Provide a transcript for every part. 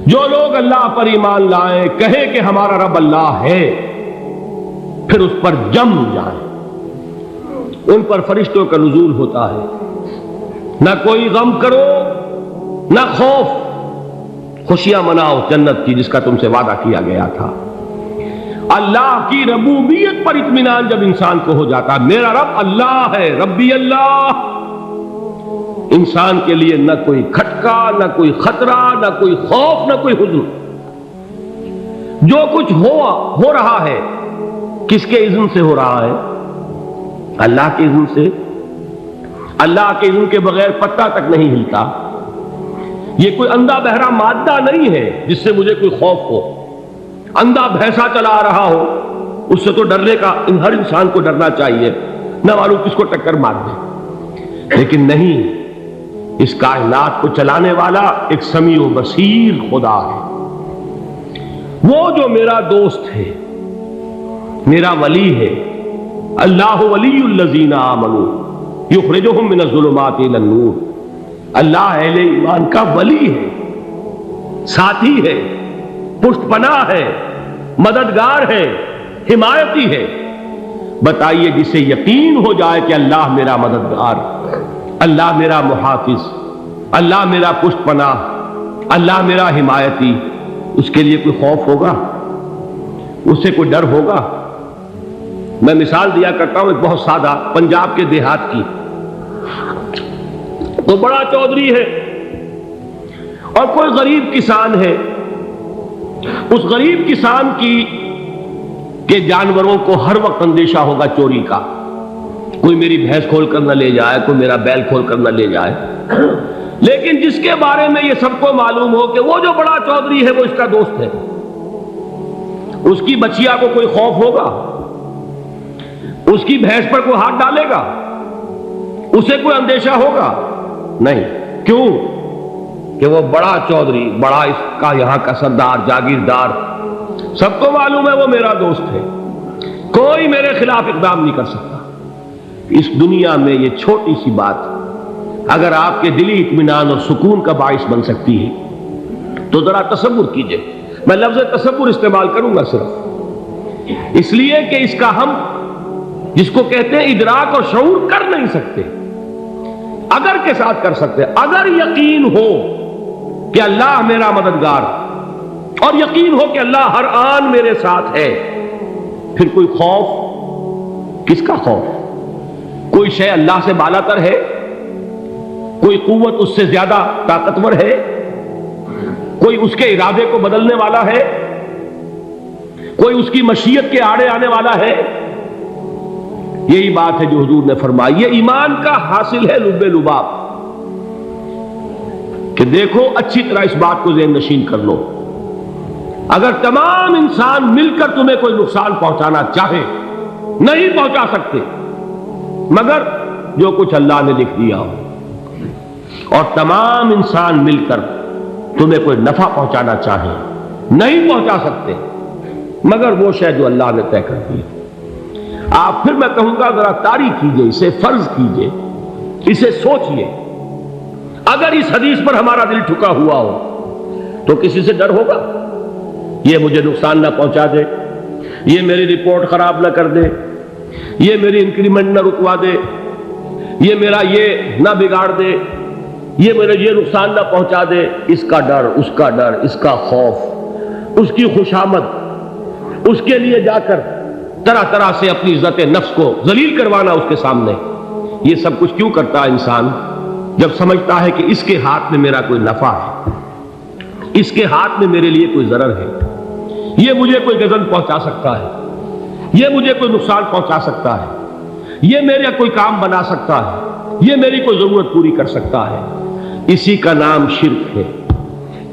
جو لوگ اللہ پر ایمان لائیں، کہیں کہ ہمارا رب اللہ ہے، پھر اس پر جم جائیں، ان پر فرشتوں کا نزول ہوتا ہے۔ نہ کوئی غم کرو نہ خوف، خوشیاں مناؤ جنت کی جس کا تم سے وعدہ کیا گیا تھا۔ اللہ کی ربوبیت پر اطمینان جب انسان کو ہو جاتا، میرا رب اللہ ہے، ربی اللہ، انسان کے لیے نہ کوئی کھٹکا، نہ کوئی خطرہ، نہ کوئی خوف، نہ کوئی حزن۔ جو کچھ ہو رہا ہے کس کے اذن سے ہو رہا ہے؟ اللہ کے اذن سے۔ اللہ کے اذن کے بغیر پتہ تک نہیں ہلتا۔ یہ کوئی اندھا بہرا مادہ نہیں ہے جس سے مجھے کوئی خوف ہو۔ اندھا بھینسا چلا آ رہا ہو اس سے تو ڈرنے کا ہر انسان کو ڈرنا چاہیے، نہ معلوم کس کو ٹکر مار دے۔ لیکن نہیں، اس کائنات کو چلانے والا ایک سمیع و بصیر خدا ہے، وہ جو میرا دوست ہے، میرا ولی ہے۔ اللہ ولی الذین آمنوا یخرجہم من الظلمات الی النور۔ اللہ اہل ایمان کا ولی ہے، ساتھی ہے، پشت پناہ ہے، مددگار ہے، حمایتی ہے۔ بتائیے جسے یقین ہو جائے کہ اللہ میرا مددگار، اللہ میرا محافظ، اللہ میرا پشت پناہ، اللہ میرا حمایتی، اس کے لیے کوئی خوف ہوگا؟ اس سے کوئی ڈر ہوگا؟ میں مثال دیا کرتا ہوں ایک بہت سادہ، پنجاب کے دیہات کی۔ تو بڑا چودھری ہے اور کوئی غریب کسان ہے۔ اس غریب کسان کے جانوروں کو ہر وقت اندیشہ ہوگا چوری کا، کوئی میری بھینس کھول کر نہ لے جائے، کوئی میرا بیل کھول کر نہ لے جائے۔ لیکن جس کے بارے میں یہ سب کو معلوم ہو کہ وہ جو بڑا چودھری ہے وہ اس کا دوست ہے، اس کی بچیا کو کوئی خوف ہوگا؟ اس کی بھینس پر کوئی ہاتھ ڈالے گا؟ اسے کوئی اندیشہ ہوگا؟ نہیں۔ کیوں؟ کہ وہ بڑا چودھری، بڑا اس کا یہاں کا سردار، جاگیردار، سب کو معلوم ہے وہ میرا دوست ہے، کوئی میرے خلاف اقدام نہیں کر سکتا۔ اس دنیا میں یہ چھوٹی سی بات اگر آپ کے دلی اطمینان اور سکون کا باعث بن سکتی ہے تو ذرا تصور کیجئے۔ میں لفظ تصور استعمال کروں گا صرف اس لیے کہ اس کا ہم جس کو کہتے ہیں ادراک اور شعور کر نہیں سکتے، اگر کے ساتھ کر سکتے۔ اگر یقین ہو کہ اللہ میرا مددگار اور یقین ہو کہ اللہ ہر آن میرے ساتھ ہے، پھر کوئی خوف؟ کس کا خوف؟ کوئی شے اللہ سے بالا تر ہے؟ کوئی قوت اس سے زیادہ طاقتور ہے؟ کوئی اس کے ارادے کو بدلنے والا ہے؟ کوئی اس کی مشیت کے آڑے آنے والا ہے؟ یہی بات ہے جو حضور نے فرمائی، یہ ایمان کا حاصل ہے لب لباب، کہ دیکھو اچھی طرح اس بات کو ذہن نشین کر لو، اگر تمام انسان مل کر تمہیں کوئی نقصان پہنچانا چاہے نہیں پہنچا سکتے، مگر جو کچھ اللہ نے لکھ دیا ہو، اور تمام انسان مل کر تمہیں کوئی نفع پہنچانا چاہے نہیں پہنچا سکتے، مگر وہ شے جو اللہ نے طے کر دی۔ آپ پھر میں کہوں گا ذرا طاری کیجئے، اسے فرض کیجئے، اسے سوچئے، اگر اس حدیث پر ہمارا دل ٹھکا ہوا ہو تو کسی سے ڈر ہوگا؟ یہ مجھے نقصان نہ پہنچا دے، یہ میری رپورٹ خراب نہ کر دے، یہ میری انکریمنٹ نہ رکوا دے، یہ میرا یہ نہ بگاڑ دے، یہ میرے یہ نقصان نہ پہنچا دے۔ اس کا ڈر، اس کا ڈر، اس کا خوف، اس کی خوشامد، اس کے لیے جا کر طرح طرح سے اپنی عزت نفس کو ذلیل کروانا اس کے سامنے، یہ سب کچھ کیوں کرتا ہے انسان؟ جب سمجھتا ہے کہ اس کے ہاتھ میں میرا کوئی نفع ہے، اس کے ہاتھ میں میرے لیے کوئی ضرر ہے، یہ مجھے کوئی غضب پہنچا سکتا ہے، یہ مجھے کوئی نقصان پہنچا سکتا ہے، یہ میرا کوئی کام بنا سکتا ہے، یہ میری کوئی ضرورت پوری کر سکتا ہے، اسی کا نام شرک ہے۔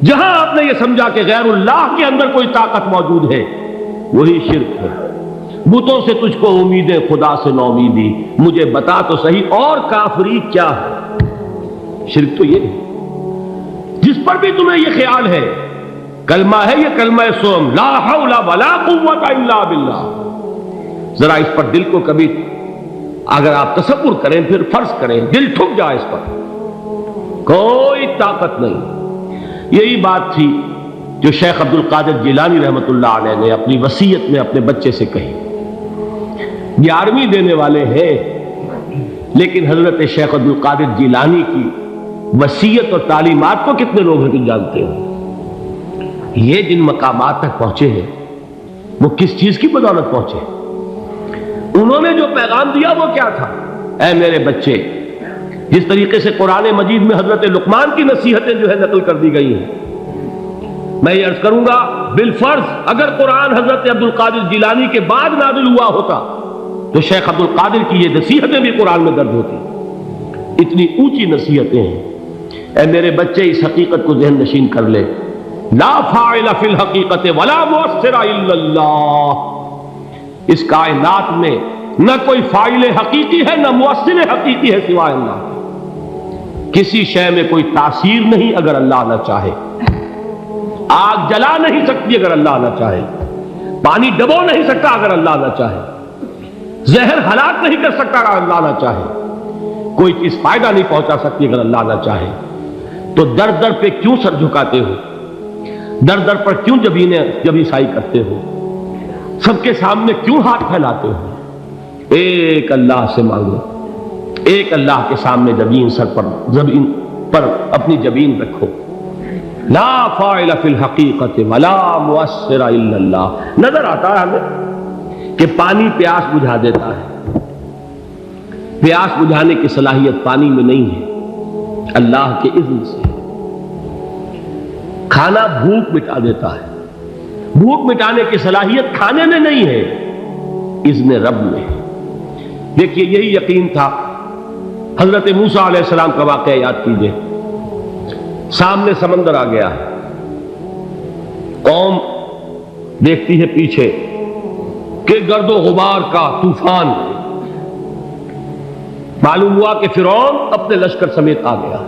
جہاں آپ نے یہ سمجھا کہ غیر اللہ کے اندر کوئی طاقت موجود ہے، وہی شرک ہے۔ بتوں سے تجھ کو امیدیں، خدا سے نو امیدی، مجھے بتا تو صحیح اور کافری کیا ہے؟ شرک تو یہ ہے۔ جس پر بھی تمہیں یہ خیال ہے، کلمہ ہے یہ کلمہ سوم، لا حول ولا قوت الا باللہ، ذرا اس پر دل کو کبھی اگر آپ تصور کریں، پھر فرض کریں، دل ٹھک جائے اس پر، کوئی طاقت نہیں۔ یہی بات تھی جو شیخ عبد القادر جیلانی رحمۃ اللہ علیہ نے اپنی وصیت میں اپنے بچے سے کہی. 11ویں دینے والے ہیں، لیکن حضرت شیخ عبد القادر جیلانی کی وصیت اور تعلیمات کو کتنے لوگ ہیں کہ جانتے ہو؟ یہ جن مقامات تک پہنچے ہیں وہ کس چیز کی بدولت پہنچے؟ انہوں نے جو پیغام دیا وہ کیا تھا؟ اے میرے بچے، جس طریقے سے قرآن مجید میں حضرت لقمان کی نصیحتیں جو ہے نقل کر دی گئی ہیں، میں یہ عرض کروں گا بالفرض اگر قرآن حضرت عبد القادر جیلانی کے بعد نازل ہوا ہوتا تو شیخ عبد القادر کی یہ نصیحتیں بھی قرآن میں درج ہوتی. اتنی اونچی نصیحتیں ہیں. اے میرے بچے، اس حقیقت کو ذہن نشین کر لے، لا فاعل فی الحقیقت ولا مؤثر الا اللہ. اس کائنات میں نہ کوئی فاعل حقیقی ہے نہ مؤثر حقیقی ہے سوائے اللہ. کسی شے میں کوئی تاثیر نہیں اگر اللہ نہ چاہے. آگ جلا نہیں سکتی اگر اللہ نہ چاہے. پانی ڈبو نہیں سکتا اگر اللہ نہ چاہے. زہر ہلاک نہیں کر سکتا اگر اللہ نہ چاہے. کوئی چیز فائدہ نہیں پہنچا سکتی اگر اللہ نہ چاہے. تو در در پہ کیوں سر جھکاتے ہو؟ در در پر کیوں جبیں سائی کرتے ہو؟ سب کے سامنے کیوں ہاتھ پھیلاتے ہو؟ ایک اللہ سے مانگو. ایک اللہ کے سامنے زمین پر اپنی جبین رکھو. لا فاعل فی الحقیقت ولا مؤثر الا اللہ. نظر آتا ہے ہمیں کہ پانی پیاس بجھا دیتا ہے. پیاس بجھانے کی صلاحیت پانی میں نہیں ہے، اللہ کے اذن سے. کھانا بھوک مٹا دیتا ہے. بھوک مٹانے کی صلاحیت کھانے میں نہیں ہے، اذن رب میں ہے. دیکھیے یہی یقین تھا. حضرت موسیٰ علیہ السلام کا واقعہ یاد کیجئے. سامنے سمندر آ گیا ہے. قوم دیکھتی ہے پیچھے کہ گرد و غبار کا طوفان. معلوم ہوا کہ فرعون اپنے لشکر سمیت آ گیا.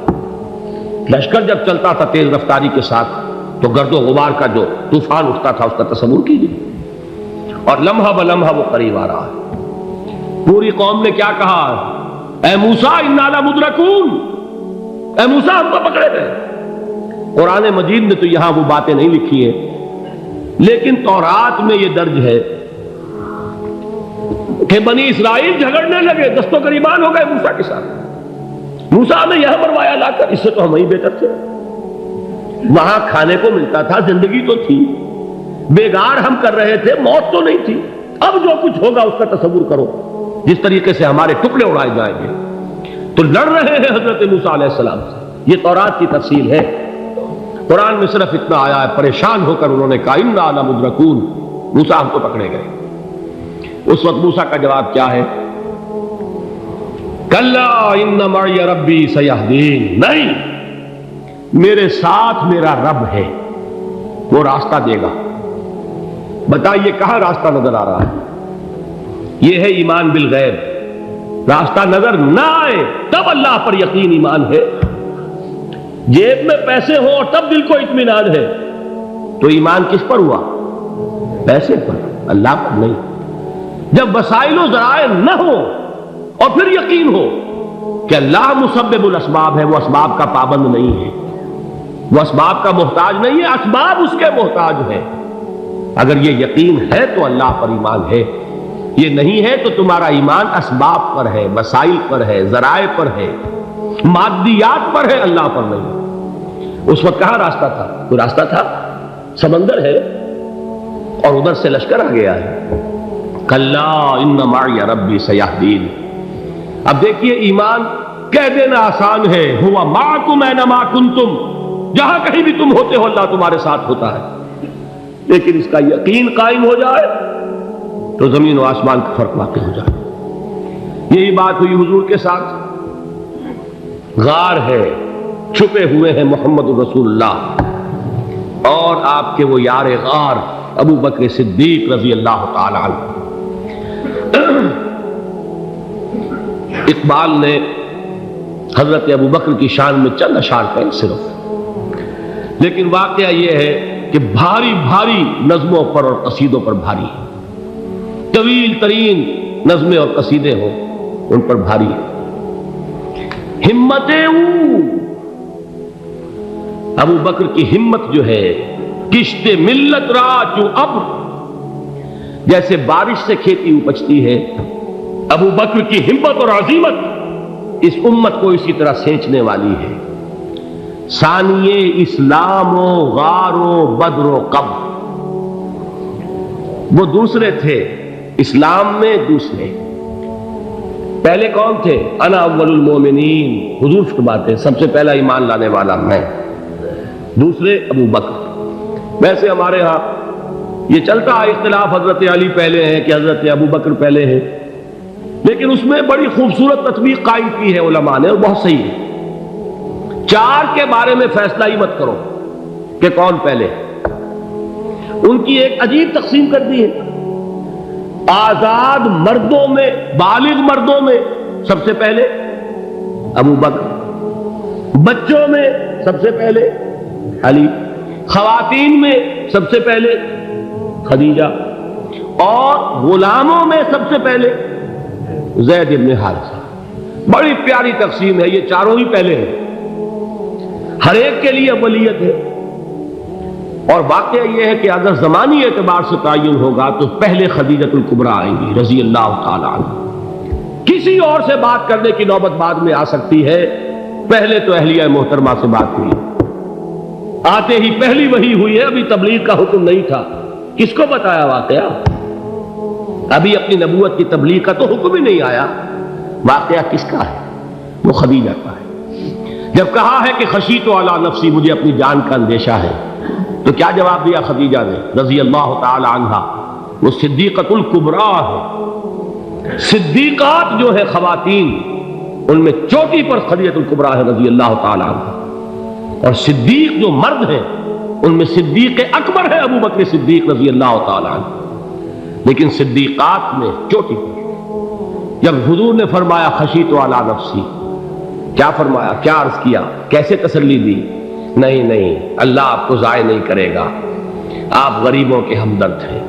لشکر جب چلتا تھا تیز رفتاری کے ساتھ تو گرد و غبار کا جو طوفان اٹھتا تھا اس کا تصور کیجیے. اور لمحہ بلمحہ وہ قریب آ رہا ہے. پوری قوم نے کیا کہا؟ اے موسیٰ انا لمدرکون. اے موسیٰ ہم کو پکڑے گئے. قرآن مجید نے تو یہاں وہ باتیں نہیں لکھی ہیں، لیکن تورات میں یہ درج ہے کہ بنی اسرائیل جھگڑنے لگے، دست و گریبان ہو گئے موسیٰ کے ساتھ. موسیٰ نے یہاں مروایا لا کر، اس سے تو ہم ہی بہتر تھے. وہاں کھانے کو ملتا تھا، زندگی تو تھی، بیگار ہم کر رہے تھے، موت تو نہیں تھی. اب جو کچھ ہوگا اس کا تصور کرو، جس طریقے سے ہمارے ٹکڑے اڑائے جائیں گے. تو لڑ رہے ہیں حضرت موسیٰ علیہ السلام سے. یہ تورات کی تفصیل ہے. قرآن میں صرف اتنا آیا ہے، پریشان ہو کر انہوں نے کہا انا لمدرکون. موسیٰ ہم کو پکڑے گئے. اس وقت موسیٰ کا جواب کیا ہے؟ کلا ان معی ربی سیہدین. نہیں، میرے ساتھ میرا رب ہے، وہ راستہ دے گا. بتائیے کہاں راستہ نظر آ رہا ہے؟ یہ ہے ایمان بالغیب. راستہ نظر نہ آئے تب اللہ پر یقین ایمان ہے. جیب میں پیسے ہوں اور تب دل کو اطمینان ہے تو ایمان کس پر ہوا؟ پیسے پر، اللہ پر نہیں. جب وسائل و ذرائع نہ ہو اور پھر یقین ہو کہ اللہ مسبب الاسباب ہے، وہ اسباب کا پابند نہیں ہے، وہ اسباب کا محتاج نہیں ہے، اسباب اس کے محتاج ہے. اگر یہ یقین ہے تو اللہ پر ایمان ہے. یہ نہیں ہے تو تمہارا ایمان اسباب پر ہے، وسائل پر ہے، ذرائع پر ہے، مادیات پر ہے، اللہ پر نہیں. اس وقت کہاں راستہ تھا؟ کوئی راستہ تھا؟ سمندر ہے اور ادھر سے لشکر آ گیا ہے. کلا ان معی ربی سیہدین. اب دیکھیے ایمان کہہ دینا آسان ہے، ہوا معکم اینما کنتم. جہاں کہیں بھی تم ہوتے ہو اللہ تمہارے ساتھ ہوتا ہے. لیکن اس کا یقین قائم ہو جائے تو زمین و آسمان کا فرق واقع ہو جائے. یہی بات ہوئی حضور کے ساتھ. غار ہے، چھپے ہوئے ہیں محمد رسول اللہ اور آپ کے وہ یار غار ابو بکر صدیق رضی اللہ تعالی عنہ. اقبال نے حضرت ابو بکر کی شان میں چند اشعار کہیں صرف، لیکن واقعہ یہ ہے کہ بھاری بھاری نظموں پر اور قصیدوں پر بھاری ہے. طویل ترین نظمیں اور قصیدے ہوں ان پر بھاری ہے. ہمتیں ابو بکر کی ہمت جو ہے کشت ملت را چو ابر، جیسے بارش سے کھیتی اپجتی ہے، ابو بکر کی ہمت اور عزیمت اس امت کو اسی طرح سینچنے والی ہے۔ ثانیے اسلام و غار و بدر و قبر، وہ دوسرے تھے اسلام میں، دوسرے پہلے کون تھے؟ انا اول المومنین، حضور فرماتے سب سے پہلا ایمان لانے والا میں، دوسرے ابو بکر۔ ویسے ہمارے ہاں یہ چلتا ہے اختلاف، حضرت علی پہلے ہیں کہ حضرت ابو بکر پہلے ہیں، لیکن اس میں بڑی خوبصورت تطبیق قائم کی ہے علماء نے، اور بہت صحیح ہے۔ چار کے بارے میں فیصلہ ہی مت کرو کہ کون پہلے، ان کی ایک عجیب تقسیم کر دی ہے۔ آزاد مردوں میں، بالغ مردوں میں سب سے پہلے ابو بکر، بچوں میں سب سے پہلے علی، خواتین میں سب سے پہلے خدیجہ، اور غلاموں میں سب سے پہلے زید بن حارثہ۔ بڑی پیاری تقسیم ہے، یہ چاروں ہی پہلے ہیں، ہر ایک کے لیے اولیت ہے۔ اور واقعہ یہ ہے کہ اگر زمانی اعتبار سے تعین ہوگا تو پہلے خدیجۃ الکبریٰ آئیں گی رضی اللہ تعالی عنہ، کسی اور سے بات کرنے کی نوبت بعد میں آ سکتی ہے، پہلے تو اہلیہ محترمہ سے بات ہوئی، آتے ہی پہلی وحی ہوئی ہے، ابھی تبلیغ کا حکم نہیں تھا۔ کس کو بتایا واقعہ؟ ابھی اپنی نبوت کی تبلیغ کا تو حکم ہی نہیں آیا، واقعہ کس کا ہے؟ وہ خدیجہ کا ہے۔ جب کہا ہے کہ خشیت علی نفسی، مجھے اپنی جان کا اندیشہ ہے، تو کیا جواب دیا خدیجہ نے رضی اللہ تعالی عنہا؟ وہ صدیقۃ الکبریٰ ہے، صدیقات جو ہے خواتین ان میں چوٹی پر خدیجۃ الکبریٰ ہے رضی اللہ تعالی عنہا، اور صدیق جو مرد ہیں ان میں صدیق اکبر ہے ابو بکر صدیق رضی اللہ تعالی عنہ، لیکن صدیقات میں چوٹی پر۔ جب حضور نے فرمایا خشیت علی نفسی، کیا فرمایا، کیا عرض کیا، کیسے تسلی دی؟ نہیں نہیں، اللہ آپ کو ضائع نہیں کرے گا، آپ غریبوں کے ہمدرد ہیں،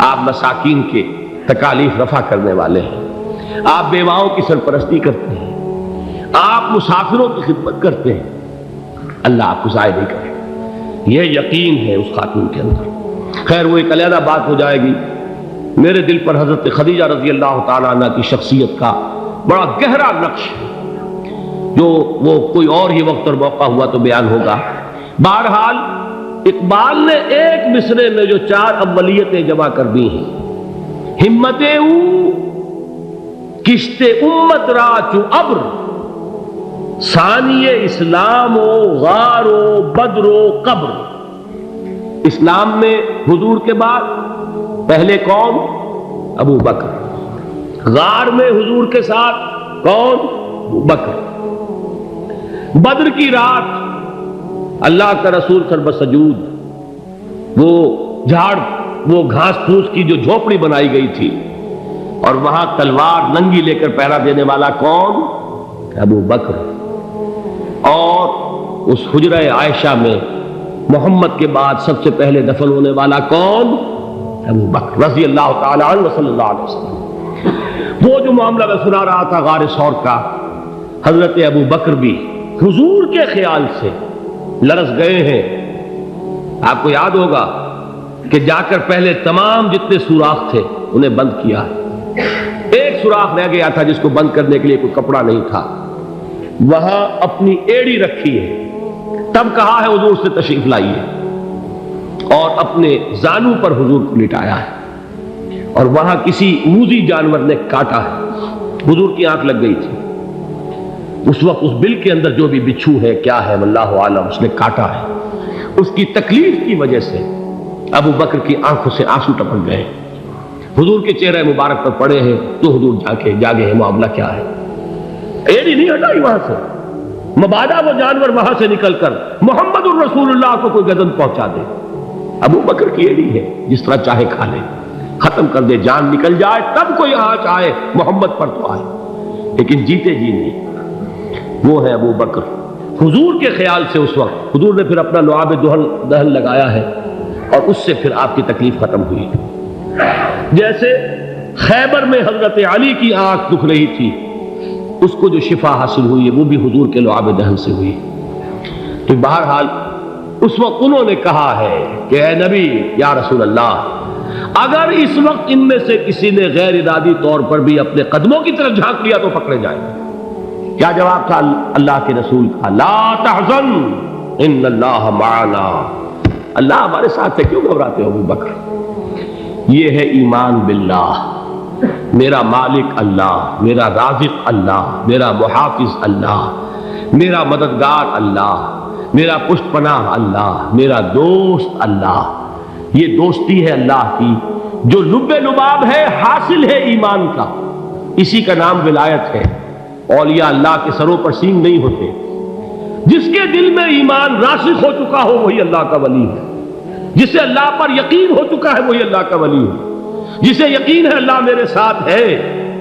آپ مساکین کے تکالیف رفع کرنے والے ہیں، آپ بیواؤں کی سرپرستی کرتے ہیں، آپ مسافروں کی خدمت کرتے ہیں، اللہ آپ کو ضائع نہیں کرے گا، یہ یقین ہے اس خاتون کے اندر۔ خیر وہ ایک علیحدہ بات ہو جائے گی۔ میرے دل پر حضرت خدیجہ رضی اللہ تعالیٰ عنہ کی شخصیت کا بڑا گہرا نقش ہے، جو وہ کوئی اور ہی وقت اور موقع ہوا تو بیان ہوگا۔ بہرحال اقبال نے ایک مصرے میں جو چار اولیتیں جمع کر دی ہیں، ہمت او کشت امت را چو ابر، ثانی اسلام و غار و بدر و قبر۔ اسلام میں حضور کے بعد پہلے کون؟ ابو بکر۔ غار میں حضور کے ساتھ کون؟ ابو بکر۔ بدر کی رات اللہ کا رسول سرب سجود، وہ جھاڑ، وہ گھاس پھوس کی جو جھوپڑی بنائی گئی تھی، اور وہاں تلوار ننگی لے کر پہرا دینے والا کون؟ ابو بکر۔ اور اس حجرہ عائشہ میں محمد کے بعد سب سے پہلے دفن ہونے والا کون؟ ابو بکر رضی اللہ تعالی عنہ صلی اللہ علیہ وسلم۔ وہ جو معاملہ میں سنا رہا تھا غار ثور کا، حضرت ابو بکر بھی حضور کے خیال سے لرز گئے ہیں۔ آپ کو یاد ہوگا کہ جا کر پہلے تمام جتنے سوراخ تھے انہیں بند کیا ہے، ایک سوراخ رہ گیا تھا جس کو بند کرنے کے لیے کوئی کپڑا نہیں تھا، وہاں اپنی ایڑی رکھی ہے، تب کہا ہے حضور سے تشریف لائیے، اور اپنے زانو پر حضور کو لٹایا ہے، اور وہاں کسی موذی جانور نے کاٹا ہے، حضور کی آنکھ لگ گئی تھی، اس وقت اس بل کے اندر جو بھی بچھو ہے کیا ہے واللہ عالم، اس نے کاٹا ہے، اس کی تکلیف کی وجہ سے ابو بکر کی آنکھوں سے آنسو ٹپک گئے، حضور کے چہرے مبارک پر پڑے ہیں، تو حضور جاگے ہیں، معاملہ کیا ہے؟ ایڑی نہیں ہٹائی وہاں سے، مبادا وہ جانور وہاں سے نکل کر محمد الرسول اللہ کو کوئی گزن پہنچا دے، ابو بکر کی ایڑی ہے، جس طرح چاہے کھا لے، ختم کر دے، جان نکل جائے تب کوئی آنچ آئے، محمد پر تو آئے، لیکن جیتے جی نہیں۔ وہ ہے ابو بکر حضور کے خیال سے۔ اس وقت حضور نے پھر اپنا لعاب دہن لگایا ہے، اور اس سے پھر آپ کی تکلیف ختم ہوئی۔ جیسے خیبر میں حضرت علی کی آنکھ دکھ رہی تھی، اس کو جو شفا حاصل ہوئی ہے وہ بھی حضور کے لعاب دہن سے ہوئی۔ تو بہرحال اس وقت انہوں نے کہا ہے کہ اے نبی یا رسول اللہ، اگر اس وقت ان میں سے کسی نے غیر ارادی طور پر بھی اپنے قدموں کی طرف جھانک لیا تو پکڑے جائیں گے۔ کیا جواب تھا اللہ کے رسول کا؟ لا تحزن ان اللہ معنا، اللہ ہمارے ساتھ ہے، کیوں گھبراتے ہو ابو بکر؟ یہ ہے ایمان باللہ، میرا مالک اللہ، میرا رازق اللہ، میرا محافظ اللہ، میرا مددگار اللہ، میرا پشت پناہ اللہ، میرا دوست اللہ۔ یہ دوستی ہے اللہ کی جو لب لباب ہے، حاصل ہے ایمان کا، اسی کا نام ولایت ہے۔ اولیاء اللہ کے سروں پر سینگ نہیں ہوتے، جس کے دل میں ایمان راسخ ہو چکا ہو وہی اللہ کا ولی ہے، جسے اللہ پر یقین ہو چکا ہے وہی اللہ کا ولی ہے، جسے یقین ہے اللہ میرے ساتھ ہے،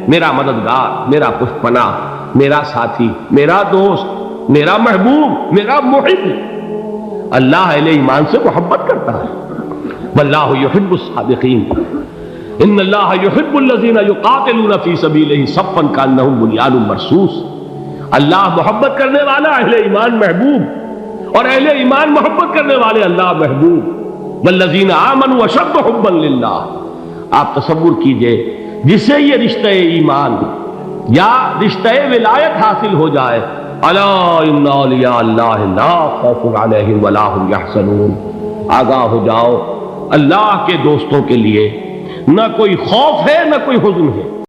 میرا مددگار، میرا پشت پناہ، میرا ساتھی، میرا دوست، میرا محبوب، میرا محب۔ اللہ اہل ایمان سے محبت کرتا ہے۔ واللہ یحب الصادقین، ان اللہ یحب الذین یقاتلون فی سبیلہ صفا کانہم بنیان مرصوص۔ اللہ محبت کرنے والا، اہل ایمان محبوب، اور اہل ایمان محبت کرنے والے اللہ محبوب۔ والذین آمنوا اشد حبا للہ۔ آپ تصور کیجئے جسے یہ رشتہ ایمان یا رشتہ ولایت حاصل ہو جائے، الا ان اولیاء اللہ لا خوف علیہم ولا هم یحزنون، آگاہ ہو جاؤ، اللہ کے دوستوں کے لیے نہ کوئی خوف ہے نہ کوئی حزن ہے۔